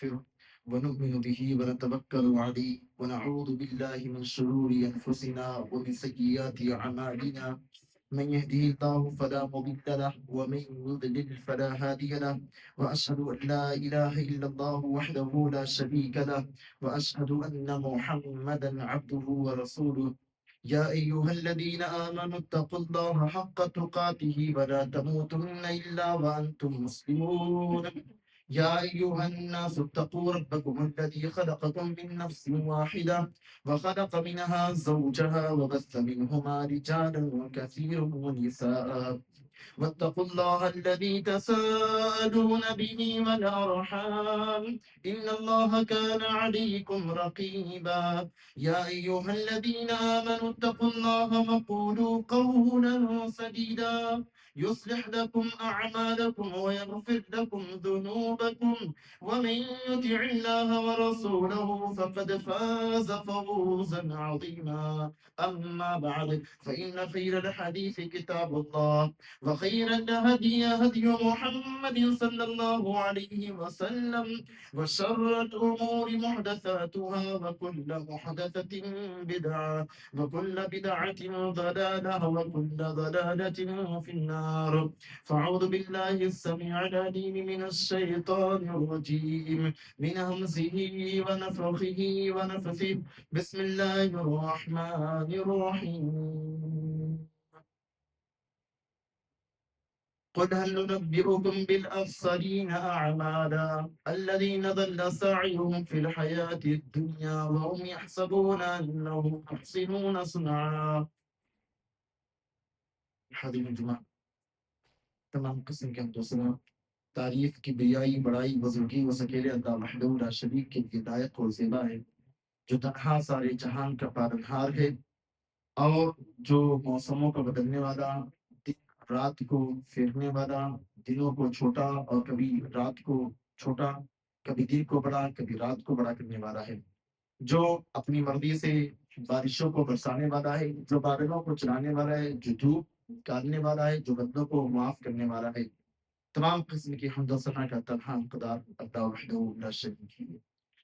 ونستغفره ونؤمن به ونتوكل عليه ونعوذ بالله من شرور أنفسنا ومن سيئات أعمالنا من يهده الله فلا مضل له ومن يضلل فلا هادي له وأشهد أن لا إله إلا الله وحده لا شريك له وأشهد أن محمدا عبده ورسوله يا أيها الذين آمنوا اتقوا الله حق تقاته ولا تموتن إلا وأنتم مسلمون يا أيها الناس اتقوا ربكم الذي خلقكم من نفس واحدة وخلق منها زوجها وبث منهما رجالا كثيرا ونساء واتقوا الله الذي تساءلون به والأرحام إن الله كان عليكم رقيبا يا أيها الذين آمنوا اتقوا الله وقولوا قولا سديدا يصلح لكم أعمالكم ويغفر لكم ذنوبكم ومن يطع الله ورسوله فقد فاز فوزا عظيما أما بعد فإن خير الحديث كتاب الله وخير الهدي هدي محمد صلى الله عليه وسلم وشر الأمور محدثاتها وكل محدثة بدعة وكل بدعة ضلالة وكل ضلالة في النار فأعوذ بالله السميع العليم من الشيطان الرجيم من همزه ونفخه ونفثه بسم الله الرحمن الرحيم قل هل ننبئكم بالأخسرين أعمالا الذين ضل سعيهم في الحياة الدنيا وهم يحسبون أنهم يحسنون صنعا. حاضرین جمعہ، تمام قسم کے حمد تعریف کی بیائی بڑائی بزرگی و سکیلے اللہ وحدہ لا شریک کے ہدایت و زیبا ہے، جو تنہا سارے جہان کا پالنہار ہے اور جو موسموں کا بدلنے والا، دن رات کو پھیرنے والا، دنوں کو چھوٹا اور کبھی رات کو چھوٹا، کبھی دن کو بڑا کبھی رات کو بڑا کرنے والا ہے، جو اپنی مرضی سے بارشوں کو برسانے والا ہے، جو بادلوں کو چلانے والا ہے، جو دھوپ نکالنے والا ہے، جو بدلوں کو معاف کرنے والا ہے. تمام قسم کی حمد و ثنا کا تنہا حقدار اللہ وحدہ لا شریک ہے.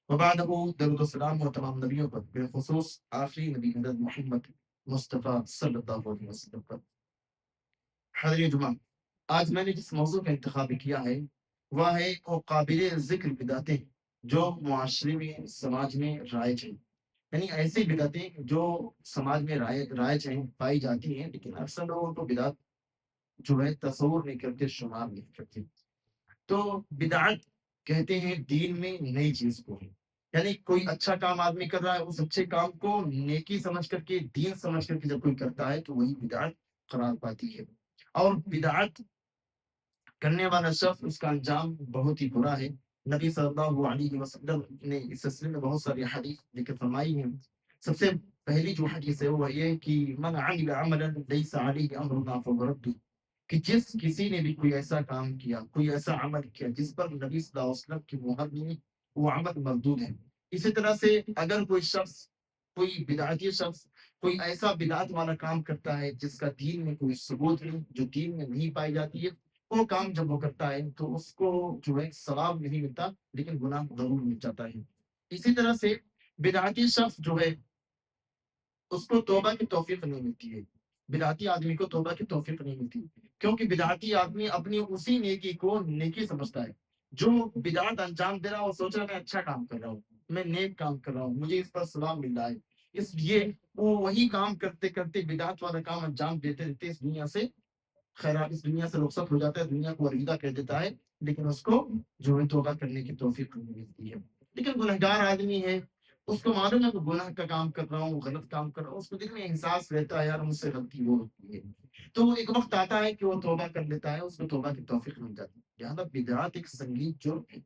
وبعدہ درود و سلام و تمام نبیوں پر، بالخصوص آخری نبی حضرت محمد مصطفیٰ صلی اللہ علیہ وسلم پر. حضرت جمعہ، آج میں نے جس موضوع کا انتخاب کیا ہے وہ ہے وہ قابل ذکر بدعتیں جو معاشرے میں، سماج میں رائج ہیں. یعنی ایسی بدعتیں جو سماج میں رائج ہیں، پائی جاتی ہیں، لیکن اکثر لوگوں کو بدعت جو ہے تصور نہیں کرتے، شمار نہیں کرتے. تو بدعت کہتے ہیں دین میں نئی چیز کو ہے. یعنی کوئی اچھا کام آدمی کر رہا ہے، اس اچھے کام کو نیکی سمجھ کر کے، دین سمجھ کر کے جب کوئی کرتا ہے تو وہی بدعت قرار پاتی ہے. اور بدعت کرنے والا شخص، اس کا انجام بہت ہی برا ہے. نبی صلی اللہ علیہ وسلم نے اس سلسلے میں بہت ساری حدیث ذکر فرمائی ہیں. سب سے پہلی جو حدیث ہے وہ یہ کہ من عمل عملا لیس علیہ امرنا فهو رد، کہ جس کسی نے بھی کوئی ایسا کام کیا، کوئی ایسا عمل کیا جس پر نبی صلی اللہ علیہ وسلم کی مہر نہیں، وہ عمل مردود ہے. اسی طرح سے اگر کوئی شخص، کوئی بدعتی شخص کوئی ایسا بدعت والا کام کرتا ہے جس کا دین میں کوئی ثبوت نہیں، جو دین میں نہیں پائی جاتی ہے، وہ کام جب وہ کرتا ہے تو اس کو جو ہے ثواب نہیں ملتا، لیکن گناہ ضرور مل جاتا ہے. اسی طرح سے بدعتی شخص جو ہے اس کو توبہ کی توفیق نہیں ملتی ہے. بدعتی آدمی کو توبہ کی توفیق نہیں ملتی، کیونکہ بدعتی آدمی اپنی اسی نیکی کو نیکی سمجھتا ہے. جو بدعت انجام دے رہا ہے وہ سوچ رہا ہے میں اچھا کام کر رہا ہوں، میں نیک کام کر رہا ہوں، مجھے اس پر ثواب مل رہا ہے، اس لیے وہ وہی کام کرتے کرتے، بدعت والا کام انجام دیتے دیتے اس دنیا سے خیرات، اس دنیا سے رخصت ہو جاتا ہے، دنیا کو الوداع کہہ دیتا ہے، لیکن اس کو جو ہے توبہ کرنے کی توفیق نہیں ملتی ہے. لیکن گنہگار آدمی ہے، اس کو معلوم ہے کہ گناہ کا کام کر رہا ہوں، غلط کام کر رہا ہوں، اس کو دل میں احساس رہتا ہے یار مجھ سے غلطی وہ ہوتی ہے. تو ایک وقت آتا ہے کہ وہ توبہ کر لیتا ہے، اس کو توبہ کی توفیق مل جاتی ہے. لہٰذا بدعت ایک سنگین جرم ہے.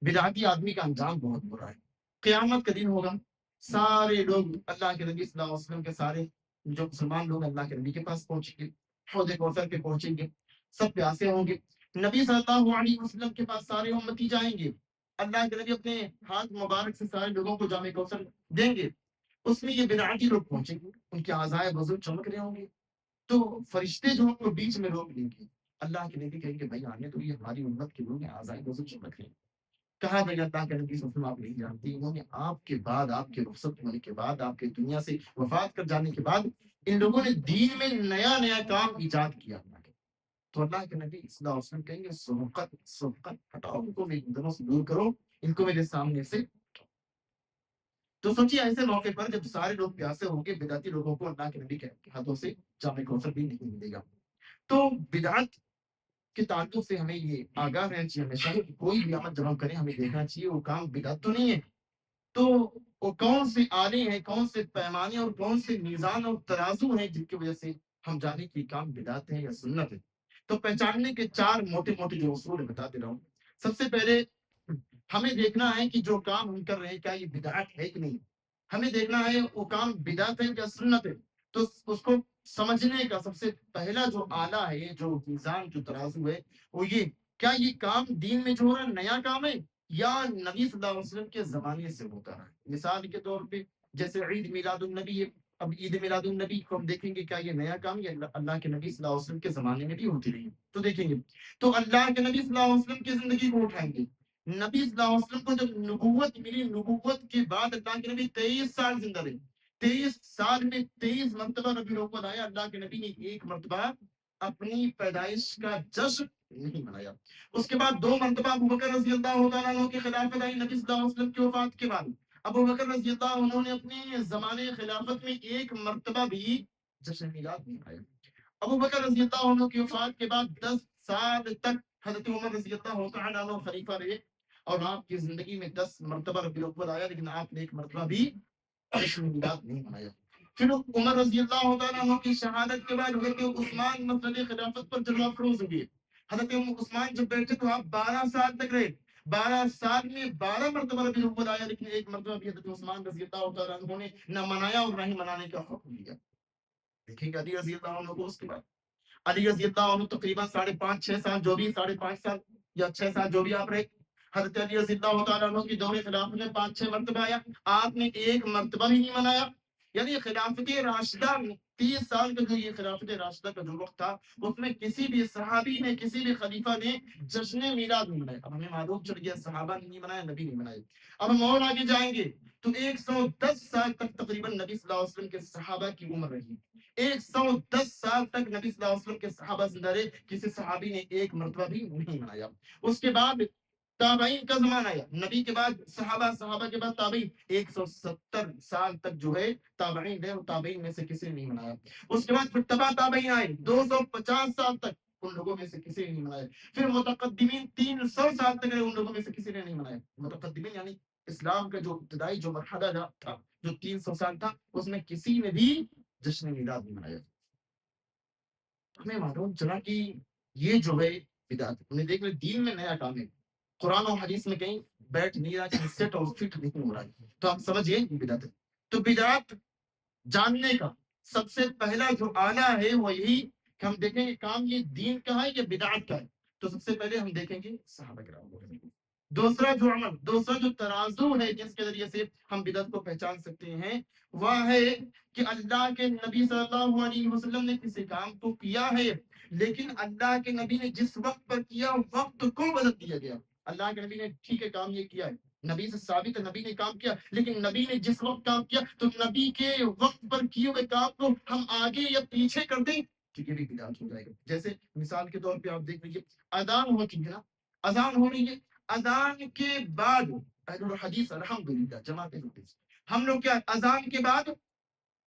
بدعتی آدمی کا انجام بہت برا ہے. قیامت کا دن ہوگا، سارے لوگ اللہ کے نبی صلی اللہ علیہ وسلم کے، سارے جو مسلمان لوگ اللہ کے نبی کے پاس پہنچیں گے، حوض کوثر پہ پہنچیں گے، سب پیاسے ہوں گے. نبی صلی اللہ علیہ وسلم کے پاس سارے امتی جائیں گے، اللہ کے نبی اپنے ہاتھ مبارک سے سارے لوگوں کو جامع کوثر دیں گے. اس میں یہ بدعتی لوگ پہنچیں گے، ان کے اعضائے وضو چمک رہے ہوں گے، تو فرشتے جو ہیں وہ بیچ میں روک لیں گے. اللہ کے نبی کہیں گے بھائی آنے تو، یہ ہماری امت کے لوگ ہیں، اعضائے وضو چمک رہے ہیں. کہا گیا اللہ کے نبی صلی اللہ علیہ وسلم آپ نہیں جانتی، انہوں نے آپ کے بعد، آپ کے رخصت ہونے کے بعد، آپ کے دنیا سے وفات کر جانے کے بعد ان لوگوں نے دین میں نیا نیا کام ایجاد کیا اللہ کے۔ تو اللہ کے نبی صلی اللہ علیہ وسلم کہیں گے سبقت سبقت، ہٹاؤ ان کو، میری نظروں سے دور کرو، ان کو میرے سامنے سے۔ تو سوچیے ایسے موقع پر جب سارے لوگ پیاسے ہوں گے، بدعتی لوگوں کو اللہ کے نبی کے ہاتھوں سے جام کوثر بھی نہیں ملے گا۔ تو بدعت کے تعلق سے ہمیں یہ آگاہ رہنا چاہیے ہمیشہ کہ کوئی بھی عمل جب ہم کریں ہمیں دیکھنا چاہیے وہ کام بدعت تو نہیں ہے، تو وہ کون سے آلے ہیں، کون سے پیمانے اور کون سے میزان اور ترازو ہیں جن کی وجہ سے ہم جانے کی کام بدعت ہے یا سنت ہے۔ تو پہچاننے کے چار موٹے موٹے جو اصول بتا دے رہا ہوں۔ سب سے پہلے ہمیں دیکھنا ہے کہ جو کام ہم کر رہے ہیں کیا یہ بدعت ہے کہ نہیں، ہمیں دیکھنا ہے وہ کام بدعت ہے یا سنت ہے۔ تو اس کو سمجھنے کا سب سے پہلا جو آلہ ہے، جو میزان، جو ترازو ہے، وہ یہ کیا یہ کام دین میں جو ہو رہا ہے نیا کام ہے یا نبی صلی اللہ علیہ وسلم کے زمانے سے ہوتا ہے۔ مثال کے طور پہ جیسے عید میلاد النبی ہے، اب عید میلاد النبی کو ہم دیکھیں گے کیا یہ نیا کام یا اللہ کے نبی صلی اللہ علیہ وسلم کے زمانے میں بھی ہوتی رہی، تو دیکھیں گے۔ تو اللہ کے نبی صلی اللہ علیہ وسلم کی زندگی کو اٹھائیں گے، نبی صلی اللہ علیہ وسلم کو جب نبوت ملی، نبوت کے بعد اللہ کے نبی 23 سال زندہ رہے، 23 سال میں 23 مرتبہ نبی الاول آیا، اللہ کے نبی نے ایک مرتبہ اپنی پیدائش کا جشن نہیں منایا۔ اس کے بعد 2 مرتبہ ابو بکر رضی اللہ تعالیٰ عنہ کی خلافت آئی نبی صلی اللہ علیہ وسلم کی وفات کے بعد، ابو بکر رضی اللہ عنہ نے اپنے زمانے خلافت میں ایک مرتبہ بھی جشن میلاد نہیں منایا۔ ابو بکر رضی اللہ عنہ کی وفات کے بعد 10 سال تک حضرت عمر رضی اللہ تعالیٰ عنہ خلیفہ رہے، اور آپ کی زندگی میں 10 مرتبہ ربیع الاول آیا لیکن آپ نے ایک مرتبہ بھی جشن میلاد نہیں منایا۔ پھر عمر رضی اللہ تعالیٰ عنہ کی شہادت کے بعد حضرت عثمان مسند خلافت پر جلوہ افروز ہوئے۔ حضرت عثمان جب بیٹھے تو آپ 12 سال تک رہے، 12 سال میں 12 مرتبہ ربیع الاول آیا لیکن ایک مرتبہ بھی حضرت عثمان رضی اللہ تعالیٰ عنہ نے نہ منایا اور نہ ہی منانے کا حکم دیا۔ دیکھیں گے علی رضی اللہ عنہ کو، اس کے بعد علی رضی اللہ عنہ تقریباً 5.5-6 سال، جو بھی 5.5 سال یا 6 سال جو بھی آپ رہے، حضرت علی رضی اللہ تعالیٰ عنہ کی دور خلافت میں 5-6 مرتبہ آیا، آپ نے ایک مرتبہ بھی نہیں منایا۔ یعنی خلافت راشدہ 30 سال کا جو یہ خلافت راشدہ کا جو وقت تھا اس میں کسی بھی صحابی نے، کسی بھی خلیفہ نے جشن میلاد نہیں منایا۔ اب ہمیں معلوم چل گیا صحابہ نے نہیں منایا، نبی نہیں منائے۔ اب ہم اور آگے جائیں گے تو 110 سال تک تقریباً نبی صلی اللہ علیہ وسلم کے صحابہ کی عمر رہی، 110 سال تک نبی صلی اللہ علیہ وسلم کے صحابہ زندہ رہے، کسی صحابی نے ایک مرتبہ بھی نہیں منایا۔ اس کے بعد تابعین کا زمانہ آیا، نبی کے بعد صحابہ، صحابہ کے بعد تابعین، 170 سال تک جو ہے تابعین رہے، اور تابعین میں سے کسی نے نہیں منایا۔ اس کے بعد پھر تبع تابعین آئے، 250 سال تک ان لوگوں میں سے کسی نے نہیں منایا۔ پھر متقدمین 300 سال تک رہے، ان لوگوں میں سے کسی نے نہیں منایا۔ متقدمین یعنی اسلام کا جو ابتدائی جو مرحلہ تھا، جو 300 سال تھا، اس میں کسی نے بھی جشن میلاد نہیں منایا۔ ہمیں معلوم چلا کہ یہ جو ہے بدعت، ہم نے دیکھ لیا دین میں نیا کام ہے، قرآن اور حدیث میں کہیں بیٹھ نہیں رہا کہ سیٹ اور فٹ نہیں ہو رہا ہے، تو آپ سمجھیے یہ بدعت ہے۔ تو بدعت جاننے کا سب سے پہلا جو آلہ ہے وہ یہی کہ ہم دیکھیں گے کام یہ دین کا ہے یا بدعت کا ہے۔ تو سب سے پہلے ہم دیکھیں گے صحابہ کرام کو، دوسرا جو عمل، دوسرا جو ترازو ہے جس کے ذریعے سے ہم بدعت کو پہچان سکتے ہیں وہ ہے کہ اللہ کے نبی صلی اللہ علیہ وسلم نے کسی کام کو کیا ہے لیکن اللہ کے نبی نے جس وقت پر کیا وقت کو بدل دیا گیا۔ اللہ کے نبی نے ٹھیک ہے کام یہ کیا ہے، نبی سے ثابت ہے نبی نے کام کیا، لیکن نبی نے جس وقت کام کیا تو نبی کے وقت پر کیے ہوئے کام کو ہم آگے یا پیچھے کر دیں تو یہ بھی بدعت ہو جائے گا۔ جیسے مثال کے طور پہ آپ دیکھ لیجیے اذان ہو چکی ہے نا، اذان ہو رہی ہے، اذان کے بعد اہل الحدیث الحمدللہ جماعت الحدیث ہم لوگ کیا اذان کے بعد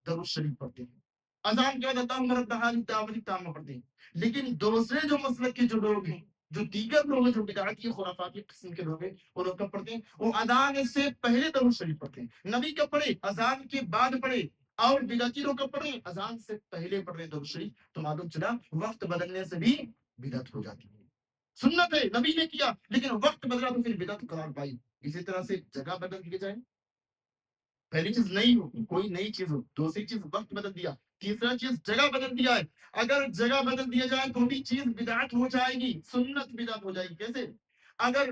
درود شریف پڑھتے ہیں، اذان کے بعد اللہم رب هذه الدعوة التامة پڑھتے ہیں۔ لیکن دوسرے جو مسلک کے جو لوگ ہیں، جو دیگر لوگ ہیں، جو بدعتی خرافاتی قسم کے لوگ ہیں، وہ لوگ کب پڑھتے ہیں؟ وہ اذان سے پہلے درود شریف پڑھتے ہیں۔ نبی کب پڑھے؟ اذان کے بعد پڑھے۔ اور بدعتی لوگ کب پڑھے؟ اذان سے پہلے پڑھ رہے درود شریف۔ تو معلوم چلا وقت بدلنے سے بھی بدعت ہو جاتی ہے۔ سنت ہے نبی نے کیا لیکن وقت بدلا تو پھر بدعت قرار پائی۔ اسی طرح سے جگہ بدل دی جائے، پہلی چیز نئی ہو، کوئی نئی چیز ہو، دوسری چیز وقت بدل دیا، تیسرا چیز جگہ بدل دیا ہے۔ اگر جگہ بدل دیا جائے تو بھی چیز بدعت ہو جائے گی، سنت بدعت ہو جائے گی۔ کیسے؟ اگر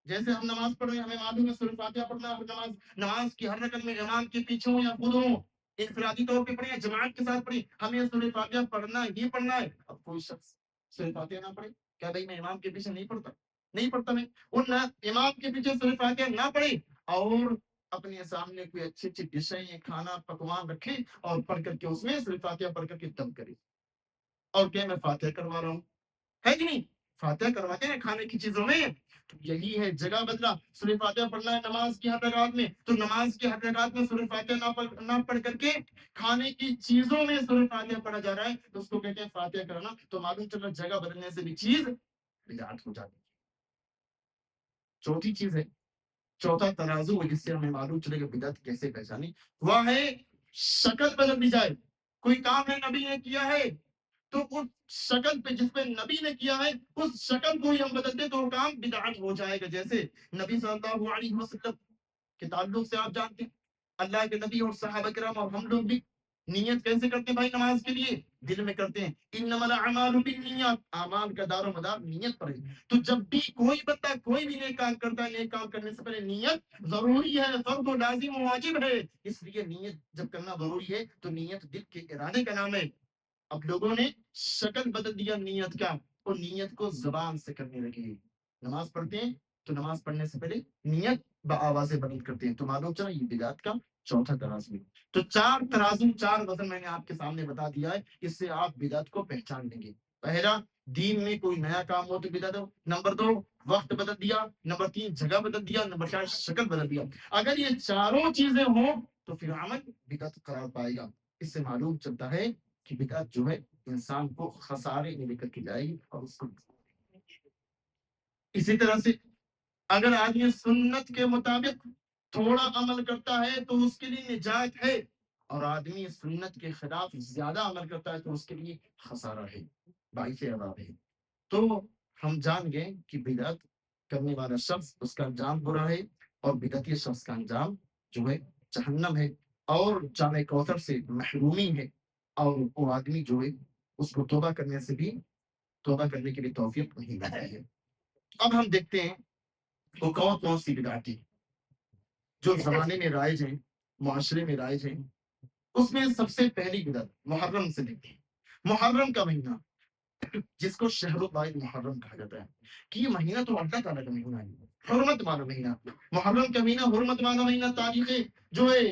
جیسے ہم نماز پڑھ رہے ہیں، ہمیں معلوم ہے سورۃ فاتحہ پڑھنا ہے، نماز کی ہر رکعت میں امام کے پیچھے ہوں یا خود ہوں، انفرادی طور پہ پڑھیں یا جماعت کے ساتھ پڑھیں، ہمیں سورۃ فاتحہ پڑھنا ہی پڑھنا ہے۔ اب کوئی شخص سورۃ فاتحہ نہ پڑھے، کیا بھائی میں امام کے پیچھے نہیں پڑھتا؟ نہیں پڑھتا میں ان امام کے پیچھے سورہ فاتحہ نہ پڑھے اور اپنے سامنے کوئی اچھی اچھی ڈشیں کھانا پکوان رکھے اور پڑھ کر کے اس میں سورہ فاتحہ پڑھ کر کے دم کرے اور کہ میں فاتحہ کروا رہا ہوں، ہے کہ نہیں؟ فاتحہ کرواتے ہیں کھانے کی چیزوں میں، تو یہی ہے جگہ بدلا، سورہ فاتحہ پڑھنا ہے نماز کی ہر رکعت میں، تو نماز کی ہر رکعت میں سورہ فاتحہ نہ پڑھ کر کے کھانے کی چیزوں میں سورہ فاتحہ پڑھا جا رہا ہے، تو اس کو کہتے ہیں فاتحہ کرنا، تو معلوم چل رہا جگہ بدلنے سے بھی چیز بدعت ہو جاتی ہے۔ چوتھی چیز ہے، چوتھا ترازو ہے جس سے ہمیں معلوم چلے گا بدعت کیسے پہچانی، وہ ہے شکل بدل دی جائے، کوئی کام ہے نبی نے کیا ہے تو اس شکل پہ جس پہ نبی نے کیا ہے اس شکل کو ہی ہم بدلتے تو وہ کام بدعت ہو جائے گا۔ جیسے نبی صلی اللہ علیہ وسلم کے تعلق سے آپ جانتے ہیں اللہ کے نبی اور صحابہ کرام اور ہم لوگ بھی نیت کیسے کرتے ہیں بھائی نماز کے لیے؟ دل میں کرتے ہیں، انما الاعمال بالنیات، اعمال کا دار و مدار نیت پر ہے، تو جب بھی کوئی بندہ کوئی بھی نیک کام کرتا ہے نیک کام کرنے سے پہلے نیت ضروری ہے، فرض و لازم و واجب ہے، اس لیے نیت جب کرنا ضروری ہے تو نیت دل کے ارادے کا نام ہے۔ اب لوگوں نے شکل بدل دیا نیت کا اور نیت کو زبان سے کرنے لگے، نماز پڑھتے ہیں تو نماز پڑھنے سے پہلے نیت بآواز بدل کرتے ہیں، تو معلوم چلا یہ بدعت کا چوتھا ترازو ہے۔ تو چار ترازو، چار وزن میں نے آپ کے سامنے بتا دیا ہے، اس سے آپ بدعت کو پہچان لیں گے۔ پہلا، دین میں کوئی نیا کام ہو تو بدعت ہو، نمبر دو وقت بدل دیا، نمبر تین جگہ بدل دیا، نمبر چار شکل بدل دیا۔ اگر یہ چاروں چیزیں ہوں تو پھر عمل بدعت قرار پائے گا۔ اس سے معلوم چلتا ہے کہ بدعت جو ہے انسان کو خسارے میں لے کر کے جائے گی اور اس کو اسی طرح سے اگر آدمی سنت کے مطابق تھوڑا عمل کرتا ہے تو اس کے لیے نجات ہے، اور آدمی سنت کے خلاف زیادہ عمل کرتا ہے تو اس کے لیے خسارہ ہے، باعث عذاب ہے۔ تو ہم جان گئے کہ بدعت کرنے والا شخص اس کا انجام برا ہے، اور بدعتی شخص کا انجام جو ہے جہنم ہے، اور جامع کوثر سے محرومی ہے، اور وہ آدمی جو ہے اس کو توبہ کرنے سے بھی توبہ کرنے کے لیے توفیق نہیں ملتی ہے۔ اب ہم دیکھتے ہیں وہ کون کون سی بدعتیں جو زمانے میں رائج ہیں، معاشرے میں رائج ہیں۔ اس میں سب سے پہلی بدعت محرم سے دیکھتے ہیں۔ محرم کا مہینہ جس کو شہر اللہ محرم کہا جاتا ہے، کہ یہ مہینہ تو اللہ تعالیٰ کا مہینہ ہے، حرمت والا مہینہ، محرم کا مہینہ حرمت والا مہینہ، تاریخ جو ہے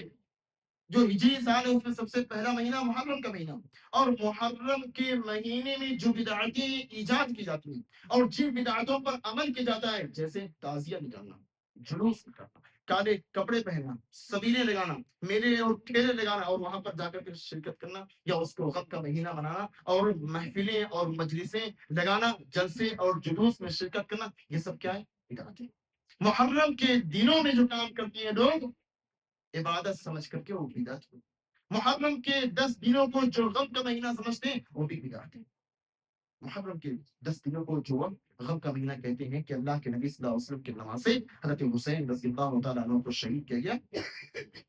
جو ہجری سال ہے اس میں سب سے پہلا مہینہ محرم کا مہینہ، اور محرم کے مہینے میں جو بدعتیں ایجاد کی جاتی ہیں اور جن بدعتوں پر عمل کیا جاتا ہے، جیسے تعزیہ نکالنا، جلوس نکالنا، کالے کپڑے پہننا، سبیلے لگانا، میلے اور ٹھیلے لگانا اور وہاں پر جا کر کے شرکت کرنا، یا اس کو غم کا مہینہ منانا اور محفلیں اور مجلسیں لگانا، جلسے اور جلوس میں شرکت کرنا، یہ سب کیا ہے؟ بدعتیں۔ محرم کے دنوں میں جو کام کرتے ہیں لوگ عبادت سمجھ کر کے وہ بدعت ہو۔ محرم کے 10 دنوں کو جو غم کا مہینہ سمجھتے ہیں وہ بھی بدعت ہے۔ محرم کے 10 دنوں کو جو غم کا مہینہ کہتے ہیں کہ اللہ کے نبی صلی اللہ علیہ وسلم کے نماز سے حضرت حسین رضی اللہ تعالیٰ عنہ کو شہید کیا گیا،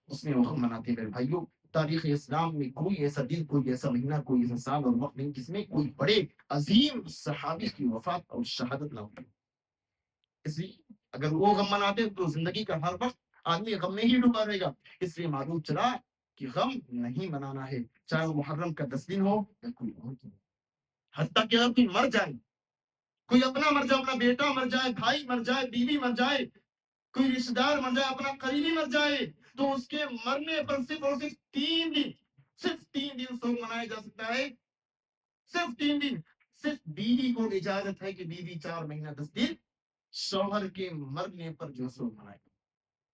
اس میں وہ غم مناتے ہیں۔ بھائیوں، تاریخ اسلام میں کوئی ایسا دن، کوئی ایسا مہینہ، کوئی ایسا سال اور وقت نہیں جس میں کوئی بڑے عظیم صحابی کی وفات اور شہادت نہ ہو۔ اس لیے اگر وہ غم مناتے ہیں تو زندگی کا ہر وقت آدمی غم میں ہی ڈوبا رہے گا۔ اس لیے معلوم چلا کہ غم نہیں منانا ہے، چاہے وہ محرم کا 10 دن ہو یا کوئی اور دن۔ حتیٰ کہ اگر کوئی مر جائے، کوئی اپنا مر جائے، اپنا بیٹا مر جائے، بھائی مر جائے، بیوی مر جائے، کوئی رشتے دار مر جائے، اپنا قریبی مر جائے، تو اس کے مرنے پر صرف اور صرف 3 دن، صرف 3 دن سوگ منایا جا سکتا ہے، صرف 3 دن۔ صرف بیوی کو اجازت ہے کہ بیوی 4 مہینہ 10 دن شوہر کے مرنے پر جو سوگ منائے،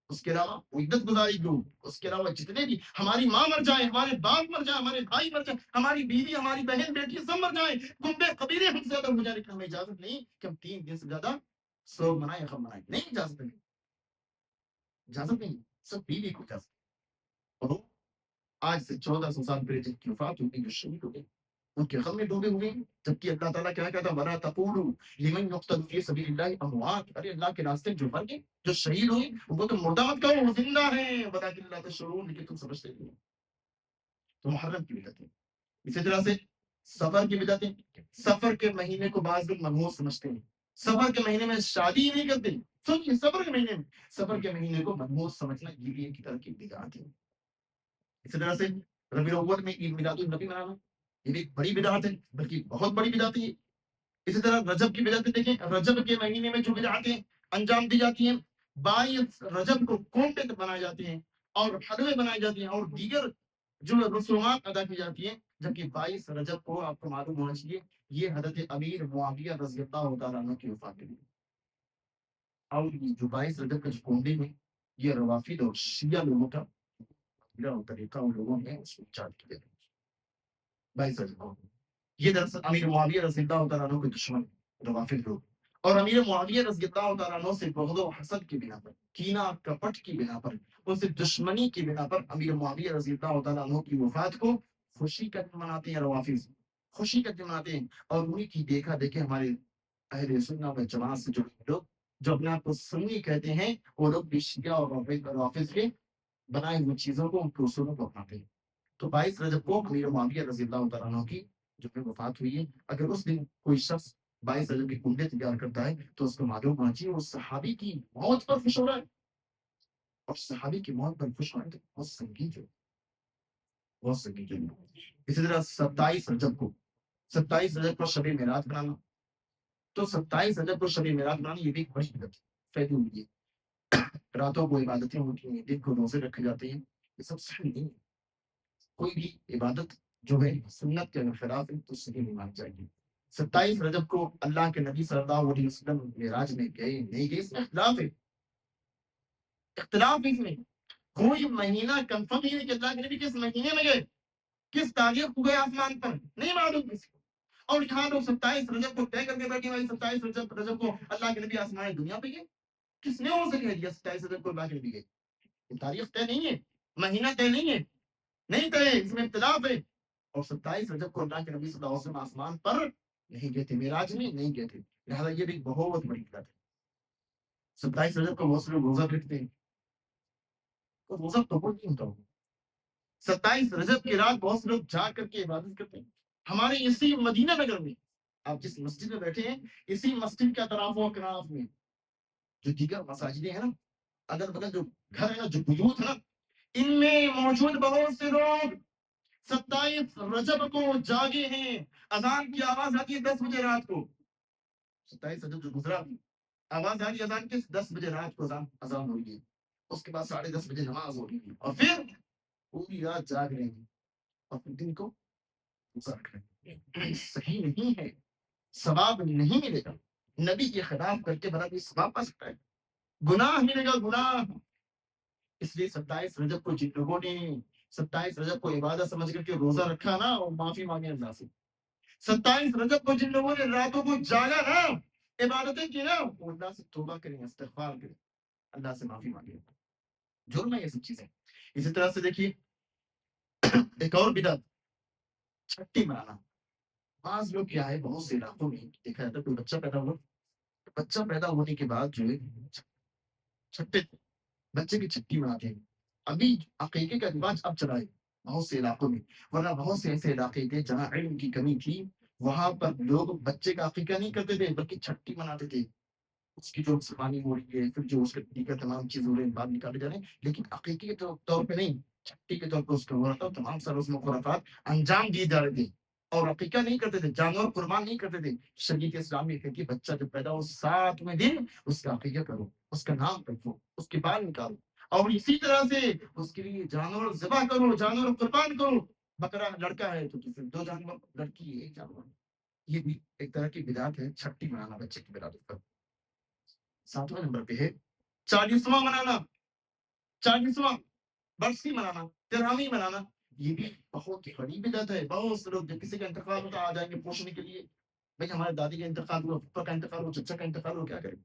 اس کے علاوہ وہ عدت گزاری لوگ، اس کے علاوہ جتنے بھی ہماری ماں مر جائے، ہمارے باپ مر جائے، ہمارے بھائی مر جائے، ہماری بیوی، ہماری بہن بیٹی سب مر جائیں، کنبے قبیلے ہم سے زیادہ ہو جائے، لیکن ہمیں اجازت نہیں کہ ہم 3 دن سے زیادہ سوگ منائیں، غم منائیں، نہیں، اجازت نہیں، اجازت نہیں، سب بیوی کو اجازت۔ اور آج سے 1400 سال پہلے جن کی وفات ہوئی، جو شہید ہو گئے، ان کے غم میں ڈوبے ہوئے ہیں، جبکہ اللہ تعالیٰ کیا کہتا ہے، وَلَا تَقُولُوا لِمَن يُقْتَلُ فِي سَبِيلِ اللَّهِ أَمْوَاتٌ، ارے اللہ کے راستے میں جو مر گئے، جو شہید ہوئے، ان کو تو مردہ مت کہو، وہ زندہ ہیں، وَلَٰكِن لَا تَشْعُرُونَ، لیکن تم سمجھتے نہیں ہو۔ تو محرم کی بدعتیں، اسی طرح سے سفر کی بدعتیں، سفر کے مہینے کو بعض لوگ منحوس سمجھتے ہیں، سفر کے مہینے میں شادی نہیں کرتے، سوچیے سفر کے مہینے میں، سفر کے مہینے کو منحوس سمجھنا یہ بھی ایک طرح کی بدعت ہے۔ اسی طرح سے ربیع الاول میں عید میلاد النبی منانا، یہ بھی ایک بڑی بدعت ہے، بلکہ بہت بڑی بدعت ہے۔ اسی طرح رجب کی بدعتیں دیکھیں، رجب کے مہینے میں جو بدعتیں انجام دی جاتی ہیں، 22 رجب کو کونٹے بنائے جاتے ہیں اور حلوے بنائے جاتے ہیں اور دیگر جو رسومات ادا کی جاتی ہیں، جبکہ 22 رجب کو آپ کو معلوم ہونا چاہیے یہ حضرت امیر معاویہ رضی اللہ تعالیٰ عنہ کی وفات کے لیے، اور یہ جو 22 رجب کا جو کونڈے میں یہ روافد اور شیعہ لوگوں کا طریقہ ان لوگوں نے اس کو ایجاد کیا، 22 رجب کو یہ دراصل امیر معاویہ رضی اللہ تعالیٰ عنہ کے دشمن روافض لوگ، اور امیر معاویہ رضی اللہ تعالیٰ عنہ سے بغض و حسد کی بنا پر، کینہ کپٹ کی بنا پر، ان سے دشمنی کی بنا پر امیر معاویہ رضی اللہ تعالیٰ عنہ کی وفات کو خوشی کا دن مناتے ہیں روافض، خوشی کا دن مناتے ہیں، اور انہیں کی دیکھا دیکھے ہمارے اہل سنت و جماعت سے جڑے لوگ جو اپنے آپ کو سنی کہتے ہیں، وہ لوگ بھی شیعہ اور روافض کے بنائے ہوئی چیزوں کو، ان کے اصولوں کو اپناتے ہیں۔ تو 22 رجب کو امیر معاویہ رضی اللہ تعالیٰ عنہ کی جو ہے وفات ہوئی ہے، اگر اس دن کوئی شخص 22 رجب کے کنڈے تیار کرتا ہے تو اس کو معلوم ہونا چاہیے وہ صحابی کی موت پر خوش ہو رہا ہے، اور صحابی کی موت پر خوش ہونا بہت سنگین جو بہت سنگین جو اسی طرح 27 رجب کو 27 رجب کو شب معراج بنانا، تو 27 رجب کو شب معراج بنانا یہ بھی ایک بڑی بدعت ہے، فیض ہوئی ہے، راتوں کو عبادتیں ہوتی ہیں، دن کو روزے رکھے جاتے ہیں، یہ سب صحیح نہیں ہے، کوئی بھی عبادت جو ہے سنت کے خلاف ہے تو صحیح نہیں مانی جائے گی۔ 27 رجب کو اللہ کے نبی صلی اللہ علیہ وسلم معراج میں گئے نہیں گئے، اس میں اختلاف ہے، اختلاف اس میں کوئی مہینہ کنفرم نہیں ہے کہ اللہ کے نبی کس مہینے میں گئے، کس تاریخ کو گئے آسمان پر، نہیں معلوم کسی کو، اور یہاں لوگ 27 رجب کو طے کر کے بیٹھے ہوئے 27 رجب کو اللہ کے نبی آسمان دنیا پہ گئے، کس نے اسے کہہ دیا 27 رجب کو اللہ کے نبی گئے؟ یہ تاریخ طے نہیں ہے، مہینہ طے نہیں ہے، نہیں طے، اس میں اختلاف ہے، اور 27 رجب کو اللہ کے نبی صلی اللہ علیہ وسلم آسمان پر نہیں گئے تھے، معراج میں نہیں گئے تھے، لہٰذا یہ بھی بہت بڑی بات ہے۔ 27 رجب کو بہت سے لوگ روزہ رکھتے ہیں، تو روزہ قبول نہیں ہوتا ہوگا۔ 27 رجب کی رات بہت سے لوگ جا کر کے عبادت کرتے ہیں، ہمارے اسی مدینہ نگر میں آپ جس مسجد میں بیٹھے ہیں، اسی مسجد کے اطراف و اکناف میں جو دیگر مساجدیں ہیں نا، اگل بگل جو گھر ہے نا، جو بیوت ہے نا، ان میں موجود بہت سے لوگ 27 رجب کو جاگے ہیں، اذان کی آواز آتی ہے 10 بجے رات کو، 27 رجب جو گزرا آواز آ رہی اذان کے 10 بجے رات کو اذان ہو رہی ہے، اس کے بعد 10:30 بجے نماز ہو رہی ہے، اور پھر پوری رات جاگ رہے ہیں اور پھر دن کو روزہ رکھ رہے ہیں، صحیح نہیں ہے، ثواب نہیں ملے گا، نبی کے خلاف کر کے بھلا کوئی ثواب پا سکتا ہے؟ گناہ ملے گا، گناہ۔ اس لیے 27 رجب کو جن لوگوں نے 27 رجب کو عبادت سمجھ کر کے روزہ رکھا نا، وہ معافی مانگے اللہ سے۔ 27 رجب کو جن لوگوں نے راتوں کو جاگا نا، عبادتیں کی نا، وہ اللہ سے توبہ کریں، استغفار کریں، اللہ سے معافی مانگیں، جرم ہے یہ سب چیزیں۔ اسی طرح سے دیکھیے ایک اور بدعت، چھٹی منانا۔ بعض لوگ کیا ہے، بہت سے علاقوں میں دیکھا جاتا ہے کوئی بچہ پیدا ہوا، بچہ پیدا ہونے کے بعد جو ہے چھٹے بچے کی چھٹی مناتے ہیں، ابھی عقیقے کا رواج اب چلا ہے بہت سے علاقوں میں، ورنہ بہت سے ایسے علاقے تھے جہاں علم کی کمی تھی، وہاں پر لوگ بچے کا عقیقہ نہیں کرتے تھے بلکہ چھٹی مناتے تھے، اس کی جو مسلمانی ہو رہی ہے، پھر جو اس کے دیگر تمام چیز ہو رہی ہیں، بعد نکالے جا رہے ہیں، لیکن عقیقے کے طور پہ نہیں، چھٹی کے طور پہ اس کا ہو رہا تھا، تمام سر رسم و خرافات انجام دیے جا رہے تھے، اور عقیقہ نہیں کرتے تھے، جانور قربان نہیں کرتے تھے۔ شریعت اسلام میں کہ بچہ جب پیدا ہو 7ویں دن اس کا عقیقہ کرو، اس کا نام رکھو، اس کے بال نکالو، اور اسی طرح سے اس کے لیے جانور ذبح کرو، جانور قربان کرو، بکرا لڑکا ہے تو پھر 2 جانور، لڑکی 1 جانور۔ یہ بھی ایک طرح کی بدعت ہے، چھٹی منانا بچے کی ولادت پر۔ 7ویں نمبر پہ ہے 40واں منانا، 40واں برسی منانا، ترہویں منانا، یہ بھی بہت بڑی بدعت ہے۔ بہت سے لوگ جب کسی کا انتقال ہوتا آ جائیں گے پوچھنے کے لیے، بھائی ہمارے دادی کا انتقال ہوا، پھپھا کا انتقال ہوا، چچا کا انتقال ہوا، کیا کریں؟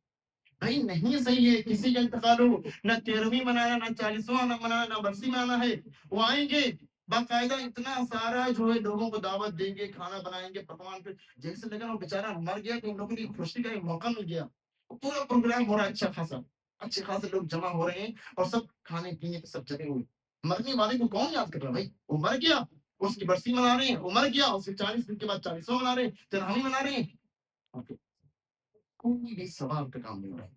بھائی نہیں صحیح ہے، کسی کا انتقال ہو نہ 13ویں منانا، نہ 40واں منانا، نہ برسی منانا ہے، وہ آئیں گے باقاعدہ اتنا سارا جو ہے لوگوں کو دعوت دیں گے، کھانا بنائیں گے، پکوان پہ جیسے لگا وہ بیچارہ مر گیا تو ان لوگوں کی خوشی کا ایک موقع مل گیا، پورا پروگرام ہو رہا ہے اچھا خاصا، اچھے خاصے لوگ جمع ہو رہے ہیں اور سب کھانے پینے کے سب جگہ ہوئے، مرنے والے کو کون یاد کر رہا ہے بھائی؟ وہ مر گیا، اس کی برسی منا رہے ہیں، وہ مر گیا، اس کے 40 دن کے بعد 40واں منا رہے ہیں، ترہویں منا رہے ہیں، کوئی بھی ثواب کا کام نہیں ہو رہا ہے۔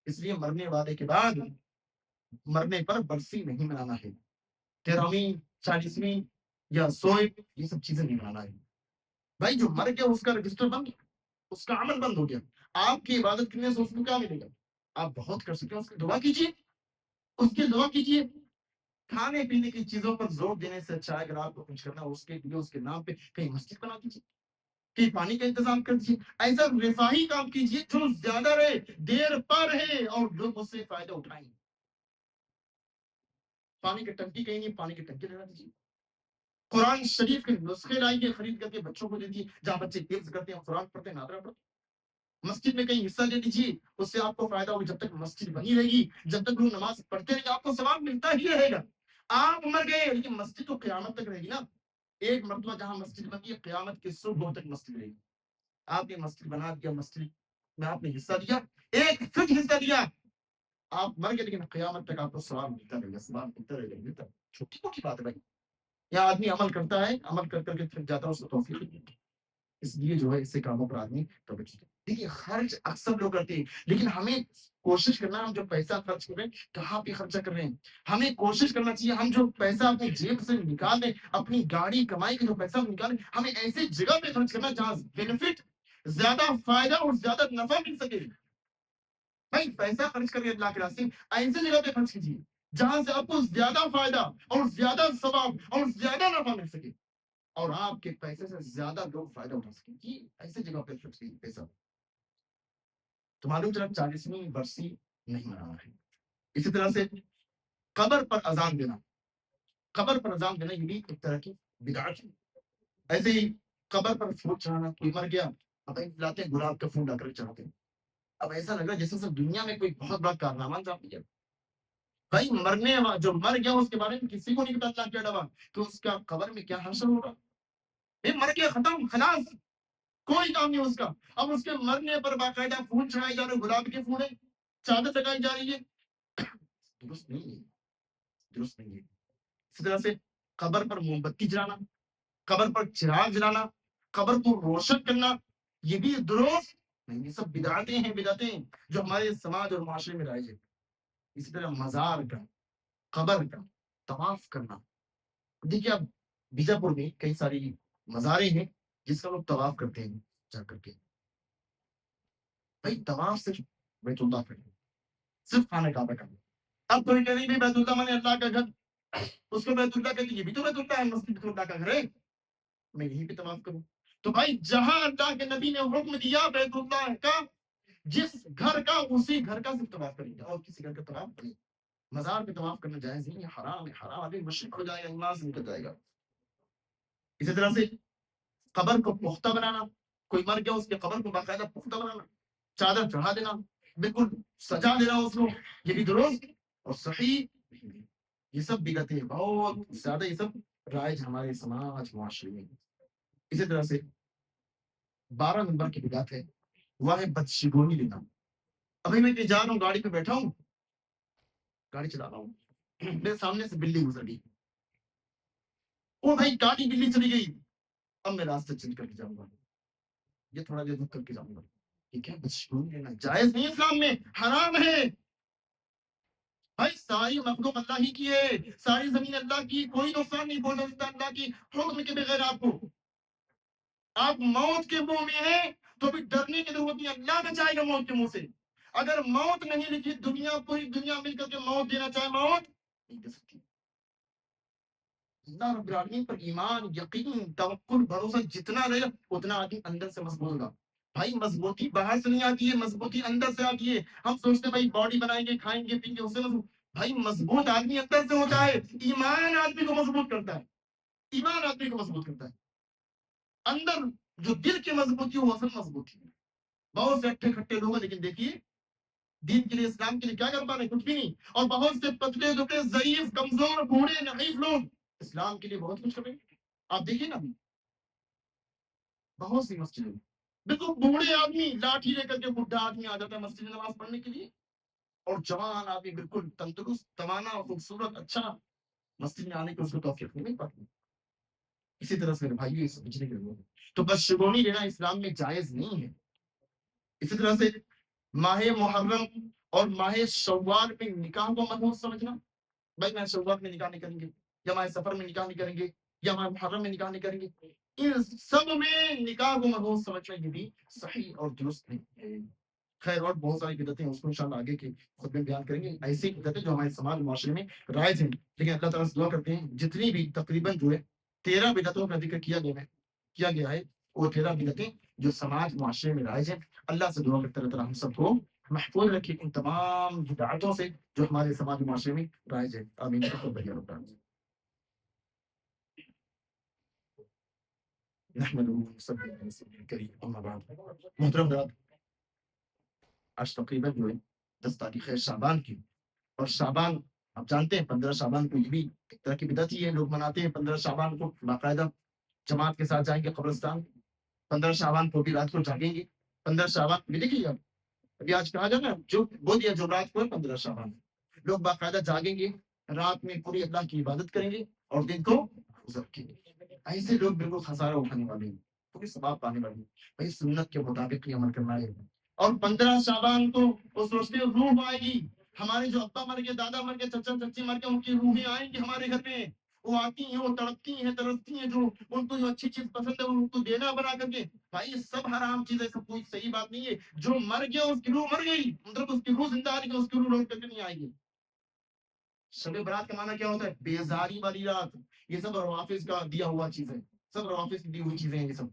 اس لیے مرنے والے کے بعد مرنے پر برسی نہیں منانا ہے، 13ویں 40ویں یا سوئے، یہ سب چیزیں نہیں منانا ہے۔ بھائی جو مر گیا اس کا رجسٹر بن گیا، اس کا عمل بند ہو گیا. آپ کی عبادت کرنے سے اس کو کیا ملے گا؟ آپ بہت کر سکتے ہیں، اس کی دعا کیجیے، اس کی دعا کیجیے. کھانے پینے کی چیزوں پر زور دینے سے اچھا ہے اگر آپ کو کچھ کرنا ہے اس کے لیے اس کے نام پہ کہیں مسجد بنا دیجیے، کہیں پانی کا انتظام کر دیجیے. ایسا رفاہی کام کیجیے جو زیادہ رہے، دیر پر رہے اور لوگ اس سے فائدہ اٹھائیں. پانی کی ٹنکی کہیں نہیں، پانی کی ٹنکی لگا دیجیے. قرآن شریف کے نسخے لائیے خرید کر کے بچوں کو دے دیجیے، جہاں بچے حفظ کرتے ہیں، قرآن پڑھتے ہیں، نادرا پڑھتے ہیں. مسجد میں کہیں حصہ لے لیجیے، اس سے آپ کو فائدہ ہوگا. جب تک مسجد بنی رہے گی، جب تک لوگ نماز پڑھتے رہیں گے، آپ کو ثواب ملتا ہی رہے گا. آپ مر گئے لیکن مسجد تو قیامت تک رہے گی نا. ایک مرتبہ جہاں مسجد بن گئی، قیامت کے صبح تک مسجد رہے گی. آپ نے مسجد بنا دیا، مسجد میں آپ نے حصہ دیا، ایک فٹ حصہ دیا، آپ مر گئے لیکن قیامت تک آپ کو ثواب ملتا رہے گا، ثواب ملتا رہے گا. ملتا چھوٹی موٹی بات ہے بھائی. یا آدمی عمل کرتا ہے، عمل کر کر کے تھک جاتا ہے، اس کو توفیق نہیں ملتی. اس لیے جو ہے اس سے کاموں پر آدمی توجہ دے. دیکھیے خرچ اکثر لوگ کرتے ہیں لیکن ہمیں کوشش کرنا ہم جو پیسہ خرچ کر رہے ہیں کہاں پہ خرچہ کر رہے ہیں. ہمیں کوشش کرنا چاہیے ہم جو پیسہ اپنی جیب سے نکال دیں، اپنی گاڑی کمائی کے جو پیسہ نکالیں، ہمیں ایسی جگہ پہ خرچ کرنا جہاں بینیفٹ، زیادہ فائدہ اور زیادہ نفع مل سکے. بھائی پیسہ خرچ کر کے اللہ کے راستے ایسی جگہ پہ خرچ کیجیے جہاں سے آپ کو زیادہ فائدہ اور زیادہ ثواب اور زیادہ نفع مل سکے اور آپ کے پیسے سے زیادہ لوگ فائدہ اٹھا سکیں. کہ ایسے جگہ پہ خرچ کیجیے پیسہ. تو معلوم چلا 40ویں برسی نہیں منانا ہے. اسی طرح سے قبر پر اذان دینا، قبر پر اذان دینا یہ بھی ایک طرح کی بدعت ہے. ایسے ہی قبر پر پھول چڑھانا، کوئی مر گیا اب لاتے ہیں گلاب کا پھول لا کر چڑھاتے ہیں. اب ایسا لگ رہا ہے جیسے سب دنیا میں کوئی بہت بڑا کارنامہ انجام دیا. بھائی مرنے جو مر گیا اس کے بارے میں کسی کو نہیں پتا اللہ کیا ڈبا کہ اس کا قبر میں کیا حشر ہوگا. مر گیا، ختم، خلاص، کوئی کام نہیں اس کا. اب اس کے مرنے پر باقاعدہ پھول چڑھائے جا رہے، گلاب کے پھول ہیں، چادر لگائی جا رہی ہے. درست نہیں ہے، درست نہیں ہے. اسی طرح سے قبر پر موم بتی جلانا، قبر پر چراغ جلانا، قبر کو روشن کرنا یہ بھی درست نہیں. یہ سب بدعتیں ہیں، بدعتیں جو ہمارے سماج اور معاشرے میں رائج ہے. اسی طرح مزار کا، قبر کا طواف کرنا. دیکھیے اب بیجاپور میں کئی ساری مزاریں ہیں جس کا لوگ طواف کرتے ہیں جا کر کے. بھائی طواف صرف بیت اللہ کرنا، صرف خانہ کعبہ کرنا. اب کوئی کہہ رہی بھی بیت اللہ میں اللہ کا گھر، اس کو بیت اللہ کہتے یہ بھی تو بیت اللہ ہے، مسجد بیت اللہ کا گھر ہے، میں یہیں پہ طواف کروں. تو بھائی جہاں اللہ کے نبی نے حکم دیا بیت اللہ کا، جس گھر کا اسی گھر کا صرف طواف کریں گے اور کسی گھر کا طواف نہیں. مزار پہ طواف کرنا جائز نہیں ہے، حرام ہے، حرام. آدمی مشرک ہو جائے گا، ایمان سے نکل جائے گا. اسی طرح سے قبر کو پختہ بنانا، کوئی مر گیا اس کے قبر کو باقاعدہ پختہ بنانا، چادر چڑھا دینا، بالکل سجا دینا اس کو، یہ بھی درست اور صحیح نہیں ہے. یہ سب بدعتیں بہت زیادہ، یہ سب رائج ہمارے سماج معاشرے میں. اسی طرح سے 12 نمبر کی بدعت ہے وہ ہے بدشگونی لینا. ابھی میں جا رہا ہوں، گاڑی پہ بیٹھا ہوں، گاڑی چلا رہا ہوں، میرے سامنے سے بلی گزر گئی. او بھائی کالی بلی چلی گئی، اب میں راستہ چینج کر کے جاؤں گا، یہ تھوڑا دیر رک کر کے جاؤں گا. ٹھیک ہے، بدشگونی لینا جائز نہیں، اسلام میں حرام ہے. بھائی ساری مخلوق اللہ ہی کی ہے، ساری زمین اللہ کی، کوئی نقصان نہیں پہنچا سکتا اللہ کی حکم کے بغیر آپ کو. آپ موت کے منہ میں ہیں تو بھی ڈرنے کی ضرورت نہیں، اللہ بچائے گا موت کے منہ سے. اگر موت نہیں لکھی، دنیا پوری دنیا مل کر کے موت دینا چاہے، موت نہیں دے سکتی. اللہ رب العالمین پر ایمان، یقین، توکل، بھروسہ جتنا رہے اتنا آدمی اندر سے مضبوط ہوگا. بھائی مضبوطی باہر سے نہیں آتی ہے، مضبوطی اندر سے آتی ہے. ہم سوچتے ہیں بھائی باڈی بنائیں گے، کھائیں گے، پئیں گے، اس سے مضبوط. بھائی مضبوط آدمی اندر سے ہوتا ہے. ایمان آدمی کو مضبوط کرتا ہے، ایمان آدمی کو مضبوط کرتا ہے. اندر جو دل کی مضبوطی وہ اصل مضبوطی ہے. بہت سے اٹھے کھٹے لوگ ہیں لیکن دیکھیے دین کے لیے، اسلام کے لیے کیا کر پا رہے؟ کچھ بھی نہیں. اور بہت سے پتلے دبلے ضعیف کمزور بوڑھے نحیف لوگ اسلام کے لیے بہت کچھ کر رہے ہیں. آپ دیکھیے نا بہت سی مسجدیں بالکل بوڑھے آدمی لاٹھی لے کر کے بڈھا آدمی آ جاتا ہے مسجد میں نماز پڑھنے کے لیے، اور جوان آدمی بالکل تندرست توانا خوبصورت اچھا مسجد میں آنے کی اس کو توفیق نہیں مل پاتی. اسی طرح سے بھائی یہ سمجھنے کے لیے تو بس شگونی لینا اسلام میں جائز نہیں ہے. اسی طرح سے ماہ محرم اور ماہ شوال میں نکاح کو منحوس سمجھنا. بھائی میں شوال میں نکاح نہیں کریں گے یا ماہ سفر میں نکاح نہیں کریں گے، یا ہمارے محرم میں نکاح نہیں کریں گے. ان سب میں نکاح کو مرغوب سمجھنا یہ بھی صحیح اور درست نہیں ہے. خیر اور بہت ساری بدعتیں اس کو انشاءاللہ آگے کے خود میں بیان کریں گے. ایسی بدعتیں جو ہمارے سماج معاشرے میں رائج ہیں. لیکن اللہ تعالیٰ سے دعا کرتے ہیں جتنی بھی تقریباً جو ہے 13 بدعتوں کا ذکر کیا گیا ہے وہ 13 بدعتیں جو سماج معاشرے میں رائج ہیں. اللہ سے دعا کرتے اللہ تعالیٰ ہم سب کو محفوظ رکھے ان تمام بدعتوں سے جو ہمارے سماج معاشرے میں رائج ہے. آمین. محترم رات آج تقریباً جو ہے 10 تاریخ ہے شعبان کی. اور شعبان آپ جانتے ہیں 15 شعبان کو یہ بھی ایک طرح کی بدعت ہی ہے. لوگ مناتے ہیں 15 شعبان کو باقاعدہ جماعت کے ساتھ جائیں گے قبرستان. 15 شعبان کو بھی رات کو جاگیں گے. 15 شعبان بھی دیکھیے آپ ابھی آج کہا جائے نا جو بول دیا جو رات کو ہے 15 شعبان لوگ باقاعدہ جاگیں گے رات میں پوری اللہ کی عبادت کریں گے اور دن کو گزر کے ایسے لوگ بالکل خسارہ اٹھانے والے ہیں پوری ثواب پانے والے ہیں. بھائی سنت کے مطابق ہی عمل کرنا ہے. اور 15 شعبان کو وہ سوچتے ہیں روح آئے گی ہمارے جو ابا مر گئے دادا مر گئے چچا چچی مر گئے ان کی روحیں آئیں گی ہمارے گھر میں. وہ آتی ہیں وہ تڑپتی ہیں ترستی ہیں جو ان کو جو اچھی چیز پسند ہے ان کو دینا بنا کر کے. بھائی یہ سب حرام چیز ہے سب کوئی صحیح بات نہیں ہے. جو مر گیا اس کی روح مر گئی مطلب اس کی روح زندہ آ رہی ہے اس کی روح لوٹ کر کے نہیں آئے گی. شب برات کا معنی کیا ہوتا ہے بیزاری والی رات. یہ سب روافظ کا دیا ہوا چیز ہے. سب روافظ کی دی ہوئی چیزیں ہیں یہ سب.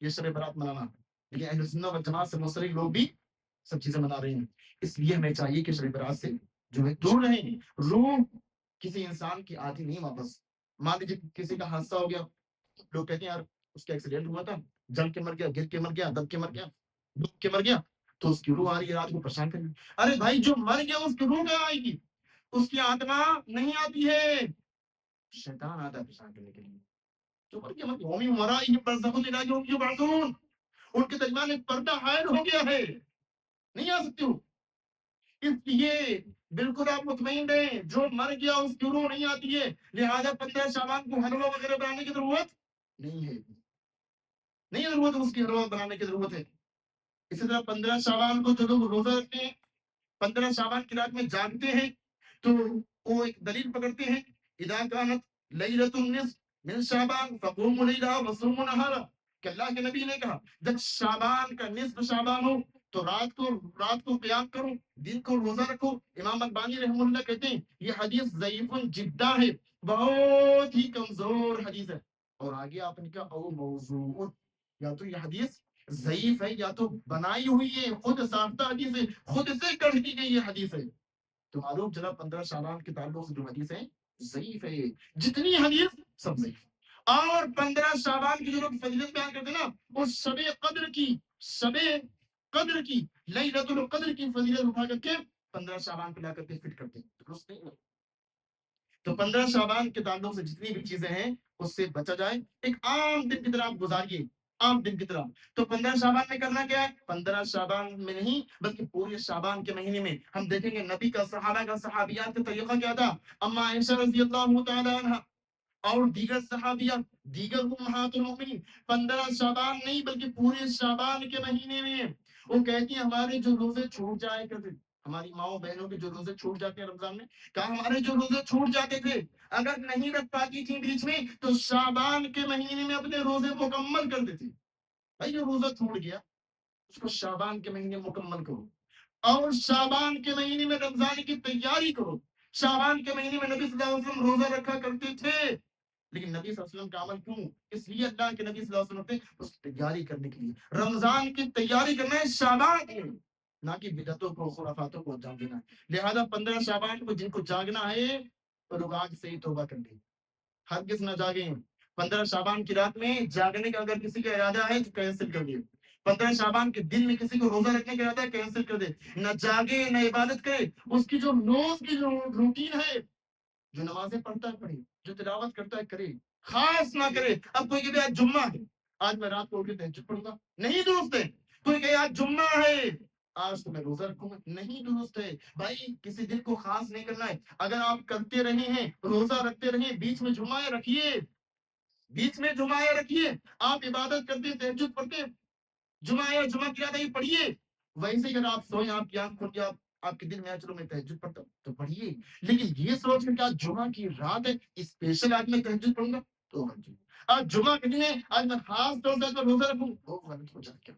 یہ شب برات منانا لیکن اہل سنت و جماعت سے منسلک لوگ بھی سب چیزیں منا رہے ہیں. اس لیے ہمیں چاہیے کہ شب برات سے جو ہے دور رہیں. روح کسی انسان کی آتی نہیں واپس. مان لیجیے کسی کا حادثہ ہو گیا لوگ کہتے ہیں یار اس کا ایکسیڈنٹ ہوا تھا جل کے مر گیا گر کے مر گیا دب کے مر گیا ڈوب کے مر گیا تو اس کی روح آ رہی ہے رات کو پریشان کریں. ارے بھائی جو مر گیا اس کی روح کہاں آئے گی. اس کی آتما نہیں آتی ہے شیطان آتا ہے پریشان کرنے کے لیے. جو مر گیا قومی مرائی برزخ العلاج جو معصوم ان کے درمیان ایک پردہ حائل ہو گیا ہے نہیں آ سکتے ہو. اس لیے بالکل آپ مطمئن رہیں جو مر گیا اس کی روح نہیں آتی ہے. لہذا 15 شعبان کو حلوہ وغیرہ بنانے کی ضرورت نہیں ہے. نہیں ضرورت اس کی حلوہ بنانے کی ضرورت ہے. اسی طرح 15 شعبان کو جو لوگ روزہ رکھتے ہیں 15 شعبان کی رات میں جاگتے ہیں تو وہ ایک دلیل پکڑتے ہیں اذا كانت لیلۃ النصف من شعبان فقوموا لیلہ وصوموا نہارا کہ اللہ کے نبی نے کہا جب شعبان کا نصف شعبان ہو تو رات کو قیام کرو دن کو روزہ رکھو. امام البانی رحمہ اللہ کہتے ہیں یہ حدیث ضعیف جدا ہے بہت ہی کمزور حدیث ہے. اور آگے آپ نے کہا او موضوع یا تو یہ حدیث ضعیف ہے یا تو بنائی ہوئی ہے خود ساختہ حدیث ہے خود سے کڑھ کی گئی یہ حدیث ہے. تو معلوم چلا 15 شعبان کے تعلق سے جو حدیث ہے ضعیف ہے. جتنی حدیث سب ضعیف. اور 15 شعبان کی جو لوگ فضیلت بیان کرتے ہیں نا وہ شب قدر کی لیلۃ القدر کی فضیلت اٹھا کر کے 15 شعبان پہ لا کر کے فٹ کرتے ہیں. درست نہیں ہے. تو 15 شعبان کے تعلق سے جتنی بھی چیزیں ہیں اس سے بچا جائے. ایک عام دن کی طرح آپ گزاریے عام دن کی طرح. تو 15 شعبان میں کرنا کیا ہے 15 شعبان میں نہیں بلکہ پورے شعبان کے مہینے میں ہم دیکھیں گے نبی کا صحابہ کا صحابیات کا طریقہ کیا تھا. اما عائشہ رضی اللہ تعالی عنہا اور دیگر صحابیات دیگر امہات المؤمنین 15 شعبان نہیں بلکہ پورے شعبان کے مہینے میں وہ کہتی ہیں ہمارے جو روزے چھوٹ جائے کرتے ہماری ماؤں بہنوں کے جو روزے چھوٹ جاتے ہیں رمضان میں کہا ہمارے جو روزے چھوٹ جاتے تھے اگر نہیں رکھ پاتی تھی بیچ میں تو شعبان کے مہینے میں اپنے روزے مکمل کر دیتے. بھائی جو روزہ چھوٹ گیا اس کو شعبان کے مہینے مکمل کرو اور شعبان کے مہینے میں رمضان کی تیاری کرو. شعبان کے مہینے میں نبی صلی اللہ علیہ وسلم روزہ رکھا کرتے تھے لیکن نبی صلی اللہ علیہ وسلم کا عمل کیوں اس لیے اللہ کے نبی صلی اللہ علیہ وسلم نے اس کی تیاری کرنے کے لیے رمضان کی تیاری کرنا ہے شعبان میں نہ کہ بدعتوں کو خرافاتوں کو انجام دینا. لہذا 15 شعبان کو جن کو جاگنا ہے تو لوگ آج سے ہی توبہ کر لیں. ہرگز نہ جاگیں. 15 شعبان کی رات میں جاگنے کا اگر کسی کا ارادہ ہے تو کینسل کر دے. 15 شعبان کے دن میں کسی کو روزہ رکھنے کا ارادہ ہے کینسل کر دے. نہ جاگے نہ عبادت کرے. اس کی جو روز کی جو روٹین ہے جو نمازیں پڑھتا ہے پڑھے جو تلاوت کرتا ہے کرے خاص نہ کرے. اب کوئی کہ آج جمعہ ہے آج میں رات کو اٹھ کے تہجد پڑھوں گا نہیں درست ہے. کوئی کہ آج جمعہ ہے آج تو میں روزہ رکھوں گا نہیں درست ہے. بھائی کسی دن کو خاص نہیں کرنا ہے. اگر آپ کرتے رہے ہیں روزہ رکھتے رہے بیچ میں جمعہ رکھیے بیچ میں جمعہ رکھیے. آپ عبادت کرتے تہجد پڑھتے جمعہ کی ادائی پڑھیے. ویسے اگر آپ سوئیں آپ کی آنکھ کھل کے آپ کے دل میں چلو میں تہجد پڑھتا ہوں تو پڑھیے. لیکن یہ سوچ کر کہ آج جمعہ کی رات ہے اسپیشل آج میں تہجد پڑھوں گا تو غلط ہو آج جمعہ کے دن ہے، آج میں خاص طور سے آج میں روزہ رکھوں تو غلط ہو جائے گا،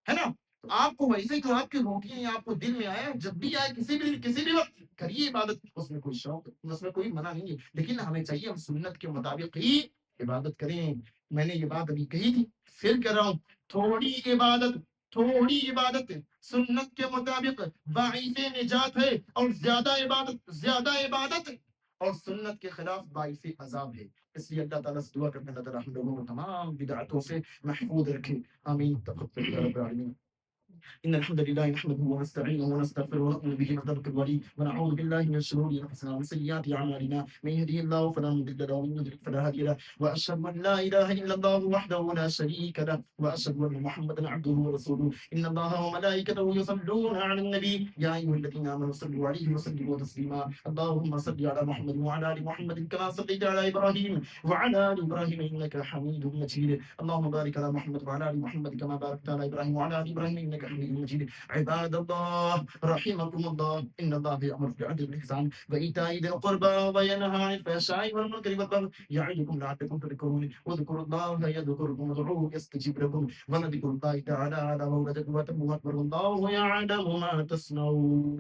ہے نا؟ تو آپ کو ویسے ہی جو آپ کی روٹیاں ہیں آپ کو دل میں آیا جب بھی آئے کسی بھی وقت کریے عبادت، اس میں کوئی شوق اس میں کوئی منع نہیں ہے، لیکن ہمیں چاہیے ہم سنت کے مطابق ہی عبادت کریں۔ میں نے یہ بات ابھی کہی تھی، پھر کہہ رہا ہوں، تھوڑی عبادت، تھوڑی عبادت سنت کے مطابق باعث نجات ہے، اور زیادہ عبادت اور سنت کے خلاف باعث عذاب ہے۔ اس لیے اللہ تعالیٰ سے دعا کرتے ہیں اللہ تعالیٰ ہم لوگوں کو تمام بدعتوں سے محفوظ رکھے، آمین تقبل یا رب العالمین۔ إن الحمد لله نحمده ونستعينه ونستغفره ونؤمن به ونتوكل عليه ونعوذ بالله من شرور أنفسنا ومن سيئات أعمالنا، من يهده الله فلا مضل له ومن يضلل فلا هادي له، وأشهد أن لا إله إلا الله وحده لا شريك له، وأشهد أن محمدا عبده ورسوله، إن الله وملائكته يصلون على النبي يا أيها الذين آمنوا صلوا عليه وسلموا تسليما، اللهم صل على محمد وعلى آل محمد كما صليت على إبراهيم وعلى آل إبراهيم إنك حميد مجيد، اللهم بارك على محمد وعلى آل محمد كما باركت على إبراهيم وعلى آل إبراهيم إنك حميد مجيد۔ عباد الله رحمكم الله، إن الله يأمر بالعدل والإحسان وإيتاء ذي القربى وينهى عن الفحشاء والمنكر والبغي يعظكم لعلكم تذكرون، واذكروا الله يذكركم وادعوه يستجب لكم، ولذكر الله تعالى على مولد وتم أكبر، والله يعلم ما تصنعون۔